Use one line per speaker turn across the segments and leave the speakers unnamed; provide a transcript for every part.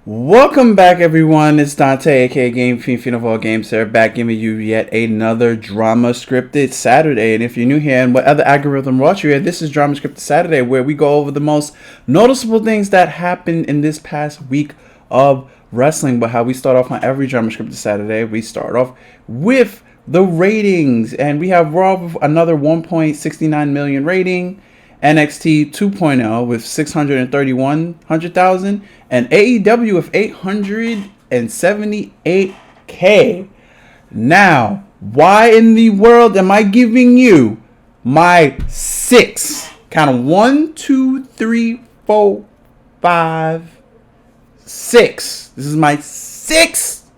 Welcome back, everyone. It's Dante, aka Game Fiend of all games here, back giving you yet another Dramascripted Saturday. And if you're new here and what other algorithm brought you here, this is Dramascripted Saturday, where we go over the most noticeable things that happened in this past week of wrestling. But how we start off on every Dramascripted Saturday, we start off with the ratings, and we have Raw with another 1.69 million rating. NXT 2.0 with 631,000 and AEW with 878K. Now, why in the world am I giving you my six? Count of 1, 2, 3, 4, 5, 6. This is my sixth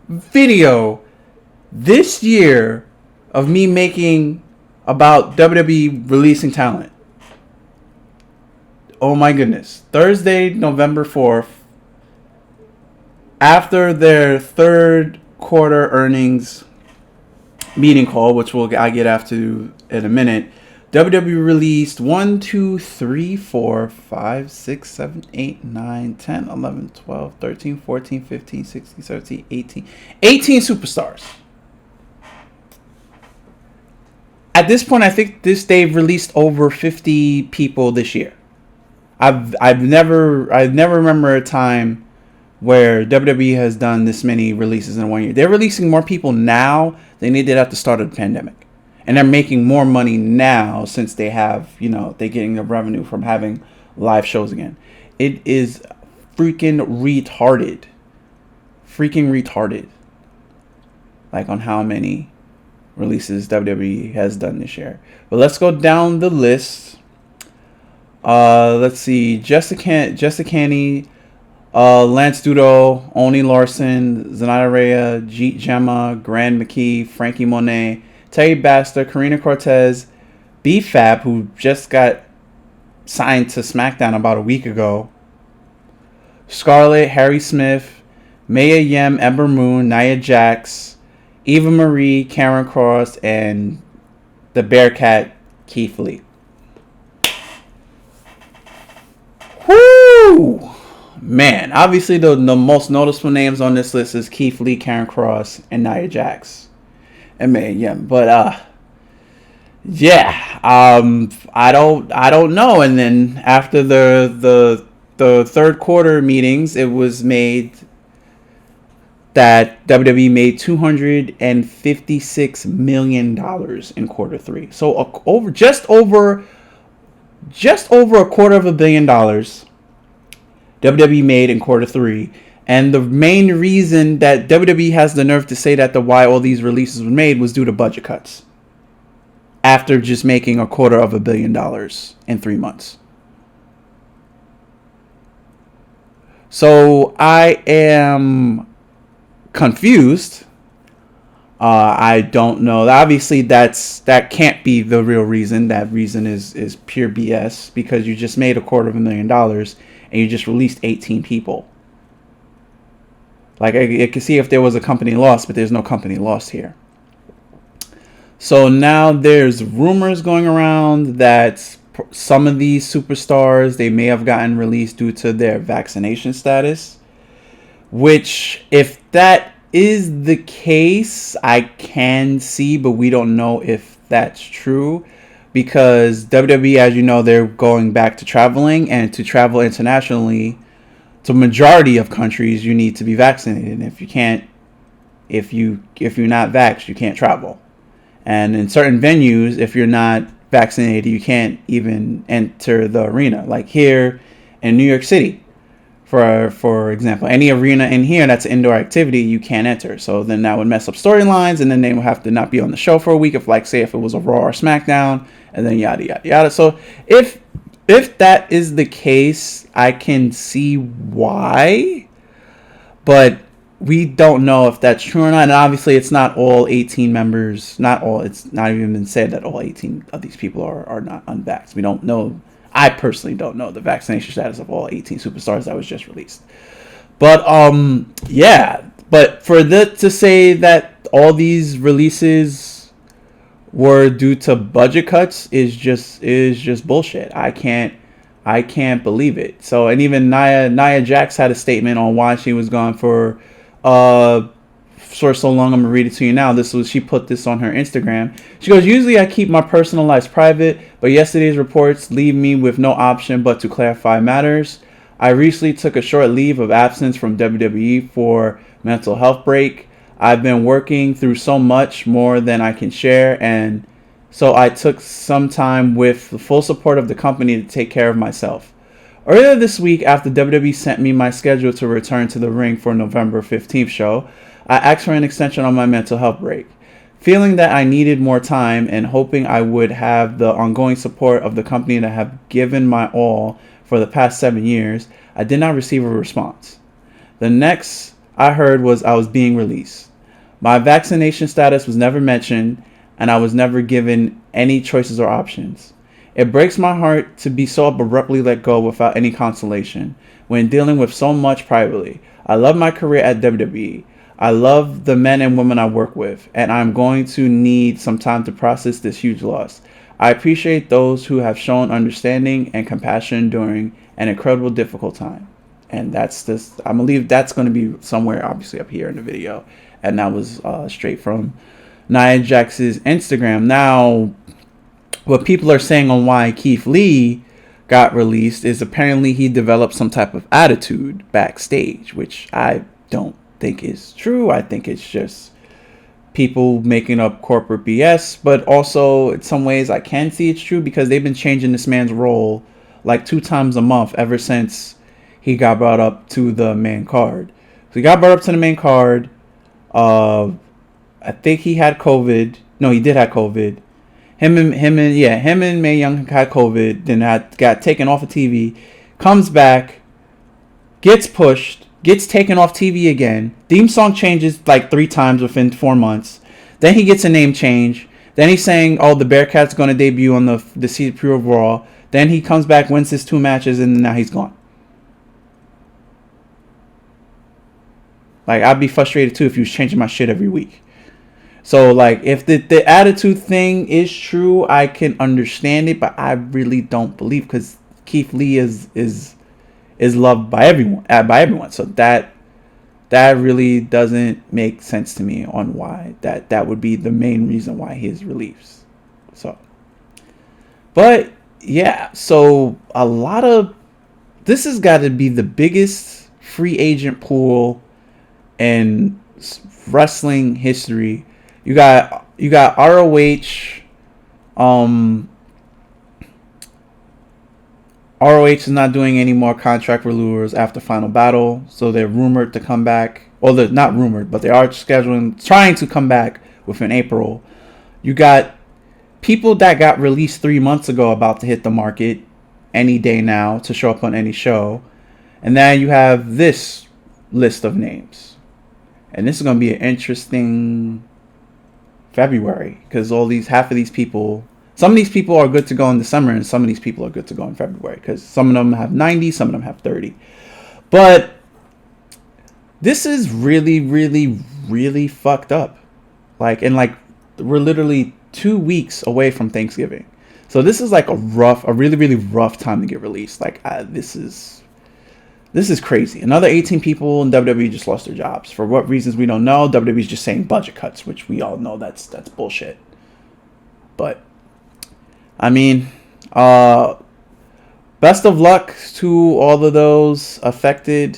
video this year of me making about WWE releasing talent. Oh my goodness. Thursday, November 4th, after their third quarter earnings meeting call, which I get after in a minute, WWE released 1, 2, 3, 4, 5, 6, 7, 8, 9, 10, 11, 12, 13, 14, 15, 16, 17, 18. 18 superstars. At this point, I think they've released over 50 people this year. I've never remember a time where WWE has done this many releases in 1 year. They're releasing more people now than they did at the start of the pandemic, and they're making more money now since they have they're getting the revenue from having live shows again. It is freaking retarded, like on how many releases WWE has done this year. But let's go down the list. Let's see. Jessica Canny, Lance Dudo, Oni Larson, Zenata Rhea, Jeet Gemma, Grand McKee, Frankie Monet, Terry Baxter, Karina Cortez, B-Fab, who just got signed to SmackDown about a week ago, Scarlett, Harry Smith, Maya Yim, Ember Moon, Nia Jax, Eva Marie, Karen Cross, and the Bearcat, Keith Lee. Whoo! Man, obviously the most noticeable names on this list is Keith Lee, Karen Cross, and Nia Jax. And man, yeah, but I don't know. And then after the third quarter meetings, it was made that WWE made $256 million in quarter three. So just over $250 million WWE made in quarter three. And the main reason that WWE has the nerve to say that why all these releases were made was due to budget cuts, after just making $250 million in 3 months. So I am confused. I don't know. Obviously, that can't be the real reason. That reason is pure BS, because you just made $250,000 and you just released 18 people. Like, I can see if there was a company loss, but there's no company loss here. So now there's rumors going around that some of these superstars, they may have gotten released due to their vaccination status, which, if that is the case, I can see, but we don't know if that's true, because WWE, as you know, they're going back to traveling, and to travel internationally to majority of countries, you need to be vaccinated. And if you're not vaxxed, you can't travel. And in certain venues, if you're not vaccinated, you can't even enter the arena. Like here in New York City, for example, any arena in here that's indoor activity, you can't enter. So then that would mess up storylines, and then they would have to not be on the show for a week, if it was a Raw or SmackDown, and then yada yada yada. So if that is the case, I can see why, but we don't know if that's true or not. And obviously, it's not all 18 members. It's not even been said that all 18 of these people are not unvaxxed. We don't know. I personally don't know the vaccination status of all 18 superstars that was just released. But But to say that all these releases were due to budget cuts is just bullshit. I can't I can't believe it. So, and even Nia Jax had a statement on why she was gone for so long. I'm gonna read it to you now. She put this on her Instagram. She goes, "Usually I keep my personal life private, but yesterday's reports leave me with no option but to clarify matters. I recently took a short leave of absence from WWE for mental health break. I've been working through so much more than I can share, and so I took some time with the full support of the company to take care of myself. Earlier this week, after WWE sent me my schedule to return to the ring for November 15th show, I asked for an extension on my mental health break. Feeling that I needed more time and hoping I would have the ongoing support of the company that I have given my all for the past 7 years, I did not receive a response. The next I heard was I was being released. My vaccination status was never mentioned, and I was never given any choices or options. It breaks my heart to be so abruptly let go without any consolation when dealing with so much privately. I love my career at WWE. I love the men and women I work with, and I'm going to need some time to process this huge loss. I appreciate those who have shown understanding and compassion during an incredible difficult time." And that's this. I believe that's going to be somewhere obviously up here in the video, and that was straight from Nia Jax's Instagram. Now, what people are saying on why Keith Lee got released is apparently he developed some type of attitude backstage, which I don't think is true. I think it's just people making up corporate BS, but also in some ways I can see it's true because they've been changing this man's role like 2 times a month ever since he got brought up to the main card. So he got brought up to the main card. I think he had COVID. No, he did have COVID. Him and Mae Young had COVID. Then got taken off of TV. Comes back, gets pushed, gets taken off TV again. Theme song changes like 3 times within 4 months. Then he gets a name change. Then he's saying, "Oh, the Bearcats going to debut on the season preview of Raw." Then he comes back, wins his 2 matches, and now he's gone. Like, I'd be frustrated too if he was changing my shit every week. So, like, if the attitude thing is true, I can understand it, but I really don't believe, because Keith Lee is loved by everyone. So that really doesn't make sense to me on why that would be the main reason why he is released. So, but yeah, so a lot of this has got to be the biggest free agent pool in wrestling history. You got ROH. ROH is not doing any more contract renewals after Final Battle, so they're rumored to come back. Well, they're not rumored, but they are trying to come back within April. You got people that got released 3 months ago about to hit the market any day now to show up on any show. And then you have this list of names. And this is going to be an interesting February, because half of these people, some of these people are good to go in December, and some of these people are good to go in February, because some of them have 90, some of them have 30. But this is really, really, really fucked up. We're literally 2 weeks away from Thanksgiving. So this is like a really, really rough time to get released. This is crazy. Another 18 people in WWE just lost their jobs. For what reasons, we don't know. WWE's just saying budget cuts, which we all know that's bullshit. But, I mean, best of luck to all of those affected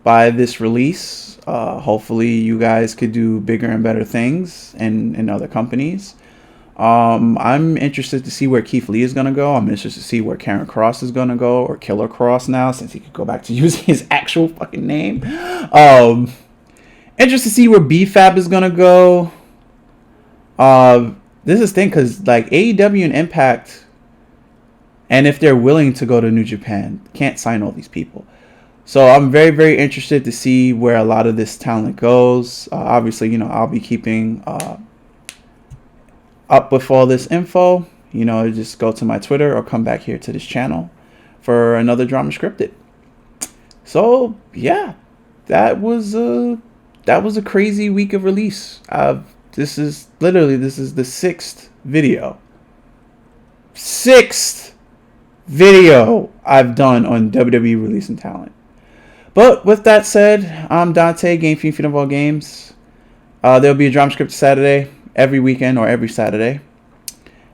by this release. Hopefully you guys could do bigger and better things in other companies. I'm interested to see where Keith Lee is going to go. I'm interested to see where Karen Cross is going to go, or Killer Cross now, since he could go back to using his actual fucking name. Interested to see where BFAB is going to go. This is the thing, because like AEW and Impact, and if they're willing to go to New Japan, can't sign all these people. So I'm very, very interested to see where a lot of this talent goes. Obviously, I'll be keeping up with all this info. Just go to my Twitter or come back here to this channel for another Dramascripted. So yeah, that was a crazy week of release. This is the 6th video. 6th video I've done on WWE releasing talent. But with that said, I'm Dante, Game Fiend of all games. There'll be a Dramascripted Saturday every weekend or every Saturday.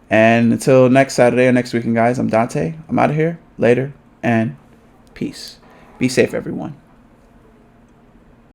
And until next Saturday or next weekend, guys, I'm Dante. I'm out of here. Later and peace. Be safe, everyone.